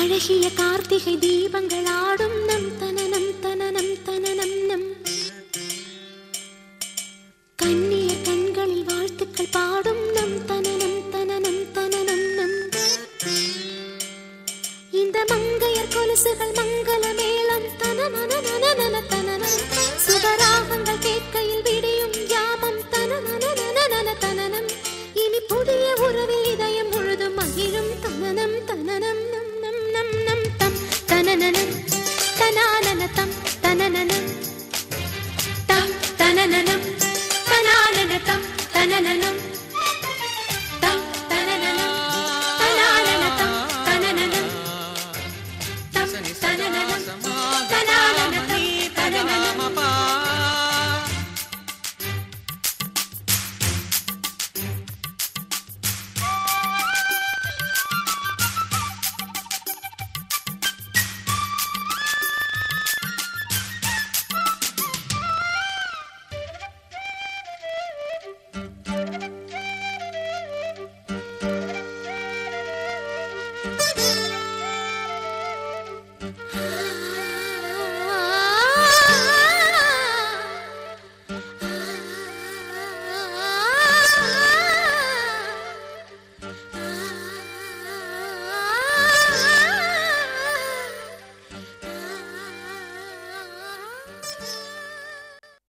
அழகிய கார்த்திகை தீபங்கள் ஆடும் நம் தனனம் தனனம் தனனம் நம் கண்ணிய கண்களில் வாழ்த்துக்கள் பாடும் நம் தனனம் தனனம் தனனம் நம் இந்த மங்கையர் கொலுசுகள் மங்கள மேளம் தனனனனனன தனனம் சுகராகங்கள் கேட்கையில் விடியும் யாமம் தனனனனனன தனனம் இனி புதிய உறவில் இதயம் முழுதும் மகிழும் தனனம் தனனம் நம் நம் நம் நம் தம் தனனனம் தனானன தம் தனனனம் தம் தனனனம் தனானன தம் தனனனம் தம் தனனனம் தனானன தம் தனனனம் தம் தனனனம் தனானன தம் தனனனம்